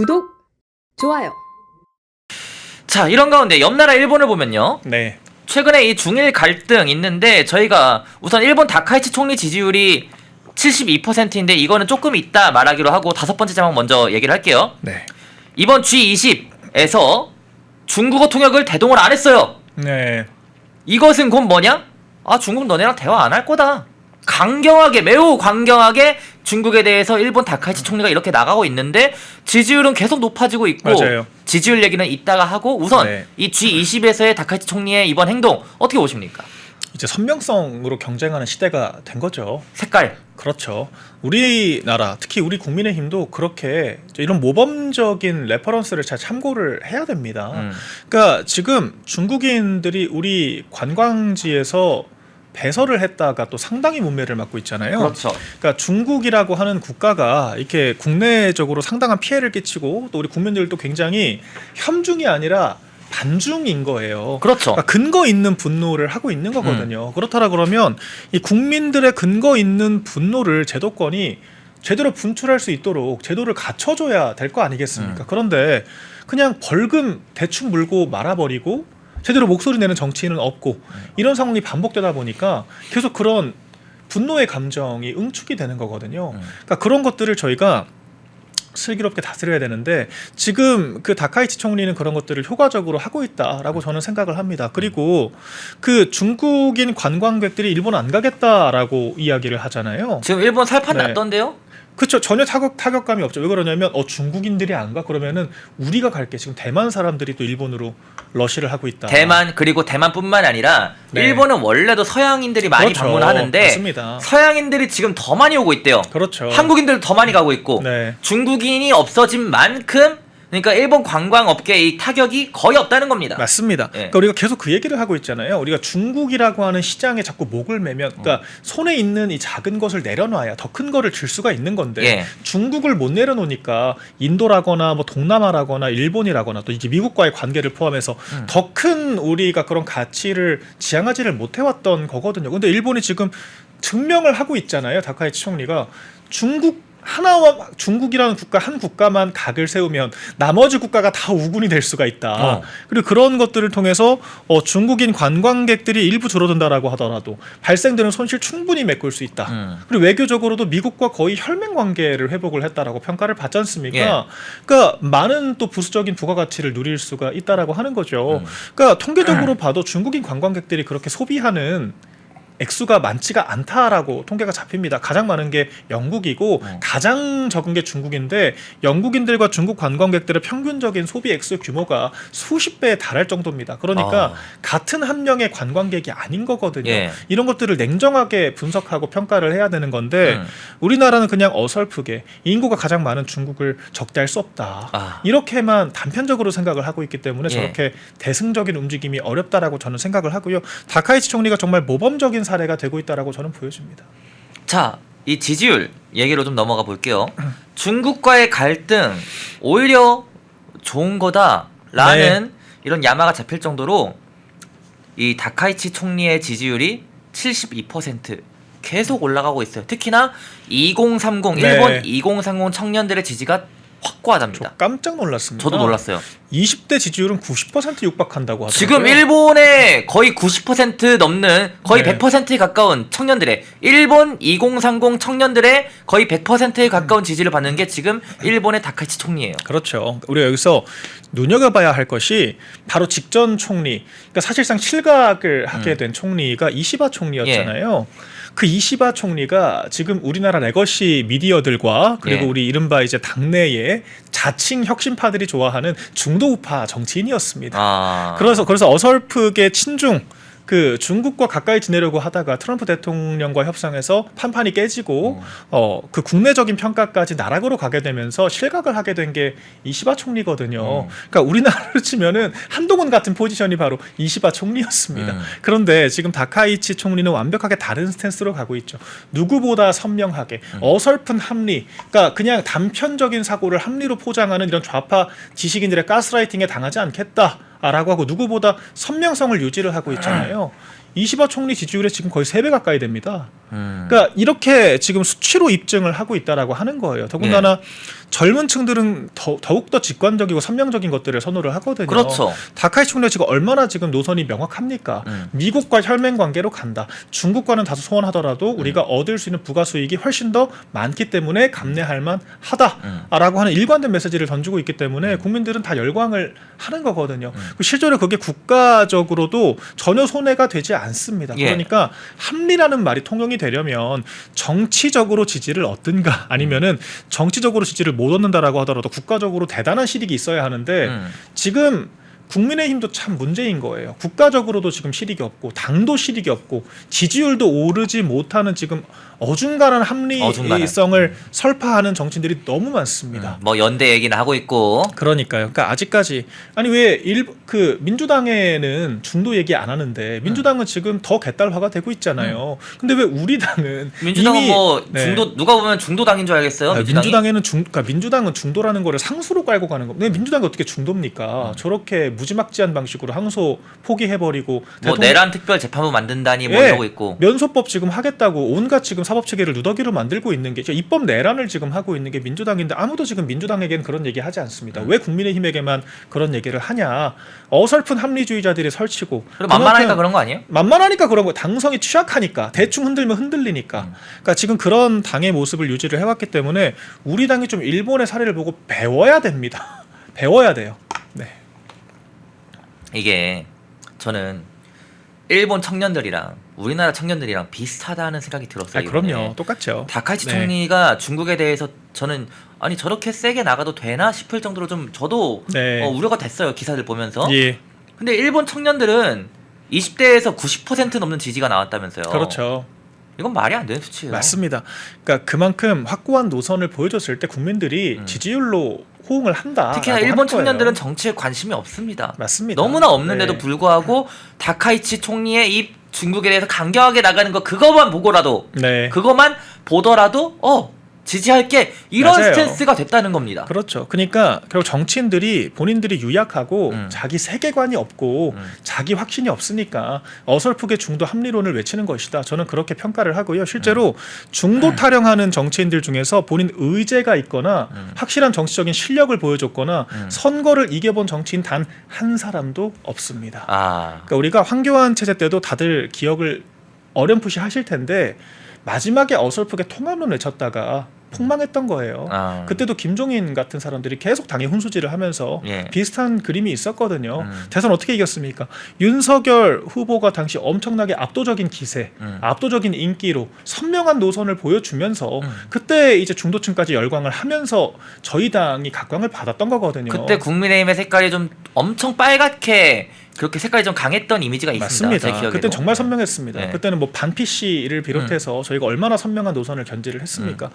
구독, 좋아요. 자, 이런 가운데 옆나라 일본을 보면요. 네. 최근에 이 중일 갈등 있는데 저희가 우선 일본 다카이치 총리 지지율이 72%인데 이거는 조금 있다 말하기로 하고 다섯 번째 자막 먼저 얘기를 할게요. 네. 이번 G20에서 중국어 통역을 대동을 안 했어요. 네. 이것은 곧 뭐냐? 아, 중국 너네랑 대화 안 할 거다. 강경하게, 매우 강경하게 중국에 대해서 일본 다카이치 총리가 이렇게 나가고 있는데 지지율은 계속 높아지고 있고 맞아요. 지지율 얘기는 이따가 하고 우선 네. 이 G20에서의 다카이치 총리의 이번 행동 어떻게 보십니까? 이제 선명성으로 경쟁하는 시대가 된 거죠. 색깔. 그렇죠. 우리나라, 특히 우리 국민의힘도 그렇게 이런 모범적인 레퍼런스를 잘 참고를 해야 됩니다. 그러니까 지금 중국인들이 우리 관광지에서 배설을 했다가 또 상당히 문매를 맞고 있잖아요. 그렇죠. 그러니까 중국이라고 하는 국가가 이렇게 국내적으로 상당한 피해를 끼치고 또 우리 국민들도 굉장히 협중이 아니라 반중인 거예요. 그렇죠. 그러니까 근거 있는 분노를 하고 있는 거거든요. 그렇다라 그러면 이 국민들의 근거 있는 분노를 제도권이 제대로 분출할 수 있도록 제도를 갖춰줘야 될 거 아니겠습니까? 그런데 그냥 벌금 대충 물고 말아버리고 제대로 목소리 내는 정치인은 없고 이런 상황이 반복되다 보니까 계속 그런 분노의 감정이 응축이 되는 거거든요. 그러니까 그런 것들을 저희가 슬기롭게 다스려야 되는데 지금 그 다카이치 총리는 그런 것들을 효과적으로 하고 있다라고 저는 생각을 합니다. 그리고 그 중국인 관광객들이 일본 안 가겠다라고 이야기를 하잖아요. 지금 일본 살판 네. 났던데요? 그렇죠. 전혀 타격감이 없죠. 왜 그러냐면 중국인들이 안 가? 그러면은 우리가 갈게. 지금 대만 사람들이 또 일본으로 러시를 하고 있다. 대만, 그리고 대만뿐만 아니라 네. 일본은 원래도 서양인들이 많이 그렇죠. 방문하는데 맞습니다. 서양인들이 지금 더 많이 오고 있대요. 그렇죠. 한국인들도 더 많이 가고 있고 네. 중국인이 없어진 만큼 그러니까 일본 관광업계의 이 타격이 거의 없다는 겁니다. 맞습니다. 예. 그러니까 우리가 계속 그 얘기를 하고 있잖아요. 우리가 중국이라고 하는 시장에 자꾸 목을 매면, 그러니까 손에 있는 이 작은 것을 내려놔야 더 큰 거를 줄 수가 있는 건데 예. 중국을 못 내려놓으니까 인도라거나 뭐 동남아라거나 일본이라거나 또 이제 미국과의 관계를 포함해서 더 큰 우리가 그런 가치를 지향하지를 못해왔던 거거든요. 근데 일본이 지금 증명을 하고 있잖아요. 다카이치 총리가 중국이라는 국가 한 국가만 각을 세우면 나머지 국가가 다 우군이 될 수가 있다. 그리고 그런 것들을 통해서 중국인 관광객들이 일부 줄어든다라고 하더라도 발생되는 손실 충분히 메꿀 수 있다. 그리고 외교적으로도 미국과 거의 혈맹 관계를 회복을 했다라고 평가를 받지 않습니까? 예. 그러니까 많은 또 부수적인 부가가치를 누릴 수가 있다라고 하는 거죠. 그러니까 통계적으로 봐도 중국인 관광객들이 그렇게 소비하는 액수가 많지가 않다라고 통계가 잡힙니다. 가장 많은 게 영국이고 가장 적은 게 중국인데 영국인들과 중국 관광객들의 평균적인 소비 액수 규모가 수십 배에 달할 정도입니다. 그러니까 같은 한 명의 관광객이 아닌 거거든요. 예. 이런 것들을 냉정하게 분석하고 평가를 해야 되는 건데 우리나라는 그냥 어설프게 인구가 가장 많은 중국을 적대할 수 없다. 이렇게만 단편적으로 생각을 하고 있기 때문에 저렇게 대승적인 움직임이 어렵다라고 저는 생각을 하고요. 다카이치 총리가 정말 모범적인 사례가 되고 있다라고 저는 보여집니다. 자, 이 지지율 얘기로 좀 넘어가 볼게요. 중국과의 갈등 오히려 좋은 거다라는 이런 야마가 잡힐 정도로 이 다카이치 총리의 지지율이 72% 계속 올라가고 있어요. 특히나 2030 일본 2030 청년들의 지지가 확고하답니다. 저 깜짝 놀랐습니다. 저도 놀랐어요. 20대 지지율은 90% 육박한다고 하더라고요. 지금 일본의 거의 90% 넘는 거의 100%에 가까운 청년들의 일본 2030 청년들의 거의 100%에 가까운 지지를 받는 게 지금 일본의 다카이치 총리예요. 그렇죠. 우리가 여기서 눈여겨봐야 할 것이 바로 직전 총리, 그러니까 사실상 실각을 하게 된 총리가 이시바 총리였잖아요. 그 이시바 총리가 지금 우리나라 레거시 미디어들과 그리고 우리 이른바 이제 당내의 자칭 혁신파들이 좋아하는 중도우파 정치인이었습니다. 그래서 어설프게 친중 그 중국과 가까이 지내려고 하다가 트럼프 대통령과 협상해서 판판이 깨지고 그 국내적인 평가까지 나락으로 가게 되면서 실각을 하게 된 게 이시바 총리거든요. 그러니까 우리나라로 치면은 한동훈 같은 포지션이 바로 이시바 총리였습니다. 그런데 지금 다카이치 총리는 완벽하게 다른 스탠스로 가고 있죠. 누구보다 선명하게 어설픈 합리, 그러니까 그냥 단편적인 사고를 합리로 포장하는 이런 좌파 지식인들의 가스라이팅에 당하지 않겠다. 라고 하고 누구보다 선명성을 유지를 하고 있잖아요. 이시바 총리 지지율에 지금 거의 3배 가까이 됩니다. 그러니까 이렇게 지금 수치로 입증을 하고 있다라고 하는 거예요. 더군다나 젊은 층들은 더욱 더 직관적이고 선명적인 것들을 선호를 하거든요. 그렇죠. 다카이치 총리가 지금 얼마나 지금 노선이 명확합니까? 미국과 혈맹 관계로 간다. 중국과는 다소 소원하더라도 우리가 얻을 수 있는 부가 수익이 훨씬 더 많기 때문에 감내할 만하다라고 하는 일관된 메시지를 던지고 있기 때문에 국민들은 다 열광을 하는 거거든요. 실제로 그게 국가적으로도 전혀 손해가 되지 않습니다. 예. 그러니까 합리라는 말이 통용이 되려면 정치적으로 지지를 얻든가 아니면은 정치적으로 지지를 못 얻는다라고 하더라도 국가적으로 대단한 실익이 있어야 하는데 지금 국민의힘도 참 문제인 거예요. 국가적으로도 지금 실익이 없고 당도 실익이 없고 지지율도 오르지 못하는 지금 어중간한 합리성을 설파하는 정치인들이 너무 많습니다. 뭐 연대 얘기는 하고 있고. 그러니까요. 그러니까 아직까지 아니 왜 그 민주당에는 중도 얘기 안 하는데 민주당은 지금 더 개딸화가 되고 있잖아요. 근데 왜 우리 당은 민주당은 이미, 뭐 네. 중도 누가 보면 중도당인 줄 알겠어요. 민주당에는 그러니까 민주당은 중도라는 거를 상수로 깔고 가는 겁니다. 민주당이 어떻게 중도입니까? 저렇게 무지막지한 방식으로 항소 포기해버리고 뭐 내란 특별 재판부 만든다니 뭐 예, 이러고 있고. 면소법 지금 하겠다고 온갖 지금 사법 체계를 누더기로 만들고 있는 게 입법 내란을 지금 하고 있는 게 민주당인데 아무도 지금 민주당에게는 그런 얘기 하지 않습니다. 왜 국민의힘에게만 그런 얘기를 하냐? 어설픈 합리주의자들이 설치고. 그리고 만만하니까 그런 거 아니에요? 만만하니까 그런 거. 당성이 취약하니까 대충 흔들면 흔들리니까. 그러니까 지금 그런 당의 모습을 유지를 해왔기 때문에 우리 당이 좀 일본의 사례를 보고 배워야 됩니다. 배워야 돼요. 네. 이게 저는 일본 청년들이랑 우리나라 청년들이랑 비슷하다는 생각이 들었어요. 그럼요. 이번에. 똑같죠. 다카이치 네. 총리가 중국에 대해서 저는 아니 저렇게 세게 나가도 되나 싶을 정도로 좀 저도 네. 우려가 됐어요. 기사들 보면서. 예. 근데 일본 청년들은 20대에서 90% 넘는 지지가 나왔다면서요. 그렇죠. 이건 말이 안 되는 수치예요. 맞습니다. 그러니까 그만큼 확고한 노선을 보여줬을 때 국민들이 지지율로 호응을 한다. 특히나 일본 청년들은 정치에 관심이 없습니다. 맞습니다. 너무나 없는데도 네. 불구하고 다카이치 총리의 이 중국에 대해서 강경하게 나가는 거 그것만 보고라도 네. 그것만 보더라도 지지할게 이런 맞아요. 스탠스가 됐다는 겁니다. 그렇죠. 그러니까 결국 정치인들이 본인들이 유약하고 자기 세계관이 없고 자기 확신이 없으니까 어설프게 중도 합리론을 외치는 것이다. 저는 그렇게 평가를 하고요. 실제로 중도 타령하는 정치인들 중에서 본인 의제가 있거나 확실한 정치적인 실력을 보여줬거나 선거를 이겨본 정치인 단 한 사람도 없습니다. 그러니까 우리가 황교안 체제 때도 다들 기억을 어렴풋이 하실 텐데 마지막에 어설프게 통합론 외쳤다가 폭망했던 거예요. 그때도 김종인 같은 사람들이 계속 당의 훈수질을 하면서 비슷한 그림이 있었거든요. 대선 어떻게 이겼습니까? 윤석열 후보가 당시 엄청나게 압도적인 기세, 압도적인 인기로 선명한 노선을 보여주면서 그때 이제 중도층까지 열광을 하면서 저희 당이 각광을 받았던 거거든요. 그때 국민의힘의 색깔이 좀 엄청 빨갛게 그렇게 색깔이 좀 강했던 이미지가 있습니다. 맞습니다. 제 기억에도. 그때는 정말 선명했습니다. 네. 그때는 뭐 반 PC를 비롯해서 저희가 얼마나 선명한 노선을 견지를 했습니까?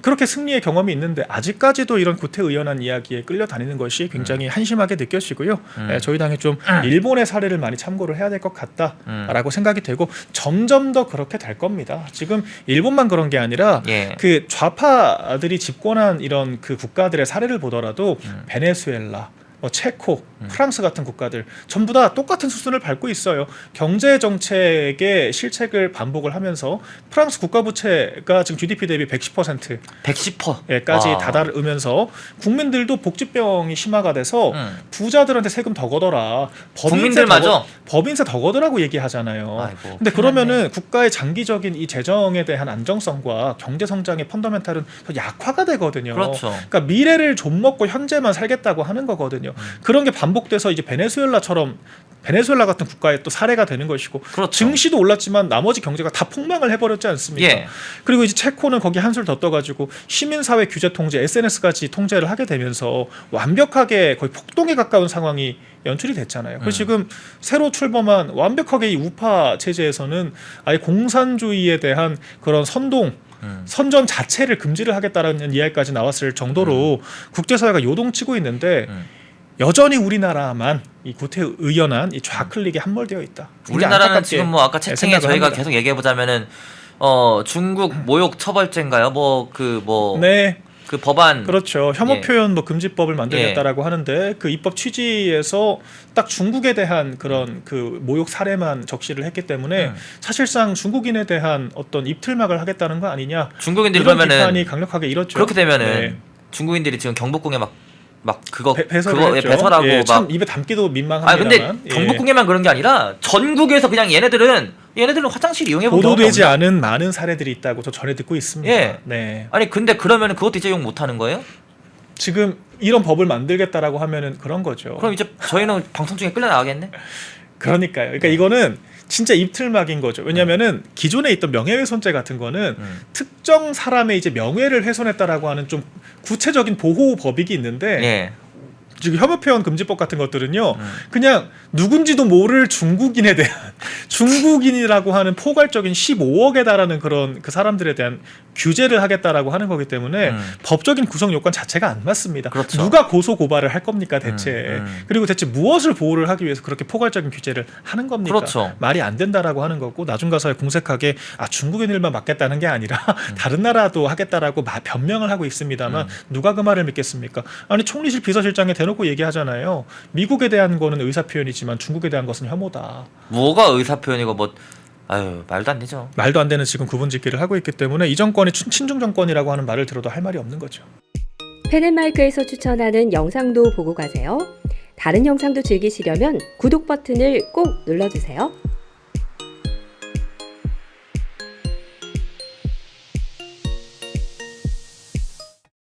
그렇게 승리의 경험이 있는데 아직까지도 이런 구태의연한 이야기에 끌려다니는 것이 굉장히 한심하게 느껴지고요. 저희 당이 좀 일본의 사례를 많이 참고를 해야 될 것 같다라고 생각이 되고 점점 더 그렇게 될 겁니다. 지금 일본만 그런 게 아니라 그 좌파들이 집권한 이런 그 국가들의 사례를 보더라도 베네수엘라 체코, 프랑스 같은 국가들 전부 다 똑같은 수순을 밟고 있어요. 경제 정책의 실책을 반복을 하면서 프랑스 국가 부채가 지금 GDP 대비 110% 110%까지 다다르면서 국민들도 복지병이 심화가 돼서 부자들한테 세금 더 걷어라. 법인세 더 걷으라고 얘기하잖아요. 근데 그러면은 국가의 장기적인 이 재정에 대한 안정성과 경제 성장의 펀더멘탈은 더 약화가 되거든요. 그렇죠. 그러니까 미래를 좀 먹고 현재만 살겠다고 하는 거거든요. 그런 게 반복돼서 이제 베네수엘라 같은 국가의 또 사례가 되는 것이고 그렇죠. 증시도 올랐지만 나머지 경제가 다 폭망을 해버렸지 않습니까? 그리고 이제 체코는 거기 한술 더 떠가지고 시민사회 규제 통제, SNS까지 통제를 하게 되면서 완벽하게 거의 폭동에 가까운 상황이 연출이 됐잖아요. 그래서 지금 새로 출범한 완벽하게 이 우파 체제에서는 아예 공산주의에 대한 그런 선전 자체를 금지를 하겠다라는 이야기까지 나왔을 정도로 국제사회가 요동치고 있는데 여전히 우리나라만 이 구태의연한 이 좌클릭에 함몰되어 있다. 우리나라는 지금 뭐 아까 채팅에 저희가 합니다. 계속 얘기해 보자면은 중국 모욕 처벌죄인가요? 그 법안 그렇죠. 혐오 표현 뭐 금지법을 만들겠다라고 하는데 그 입법 취지에서 딱 중국에 대한 그런 그 모욕 사례만 적시를 했기 때문에 사실상 중국인에 대한 어떤 입틀막을 하겠다는 거 아니냐? 중국인들이 이런 그러면은 비판이 강력하게 일었죠. 그렇게 되면은 중국인들이 지금 경복궁에 막 그거 배설을 그거 했죠. 배설하고 예, 막 참 입에 담기도 민망합니다만. 근데 경복궁에만 그런 게 아니라 전국에서 그냥 얘네들은 화장실 이용해 본 경험이 보도되지 없나? 않은 많은 사례들이 있다고 저 전해 듣고 있습니다. 예. 네. 아니 근데 그러면 그것도 이제 용 못하는 거예요? 지금 이런 법을 만들겠다라고 하면은 그런 거죠. 그럼 이제 저희는 방송 중에 끌려 나가겠네. 그러니까요. 그러니까 이거는 진짜 입틀막인 거죠. 왜냐면은 기존에 있던 명예훼손죄 같은 거는 특정 사람의 이제 명예를 훼손했다라고 하는 좀 구체적인 보호 법익이 있는데 예. 지금 혐오표현 금지법 같은 것들은요 그냥 누군지도 모를 중국인에 대한 중국인이라고 하는 포괄적인 15억에 달하는 그런 그 사람들에 대한 규제를 하겠다라고 하는 거기 때문에 법적인 구성 요건 자체가 안 맞습니다. 그렇죠. 누가 고소 고발을 할 겁니까 대체? 그리고 대체 무엇을 보호를 하기 위해서 그렇게 포괄적인 규제를 하는 겁니까? 그렇죠. 말이 안 된다라고 하는 거고 나중 가서 공색하게 중국인들만 막겠다는 게 아니라 다른 나라도 하겠다라고 변명을 하고 있습니다만 누가 그 말을 믿겠습니까? 아니 총리실 비서실장에 대놓고 얘기하잖아요. 미국에 대한 거는 의사 표현이지만 중국에 대한 것은 혐오다. 뭐가 의사 표현이고 뭐 아유 말도 안 되죠. 말도 안 되는 지금 구분짓기를 하고 있기 때문에 이 정권이 친중 정권이라고 하는 말을 들어도 할 말이 없는 거죠. 펜앤마이크에서 추천하는 영상도 보고 가세요. 다른 영상도 즐기시려면 구독 버튼을 꼭 눌러주세요.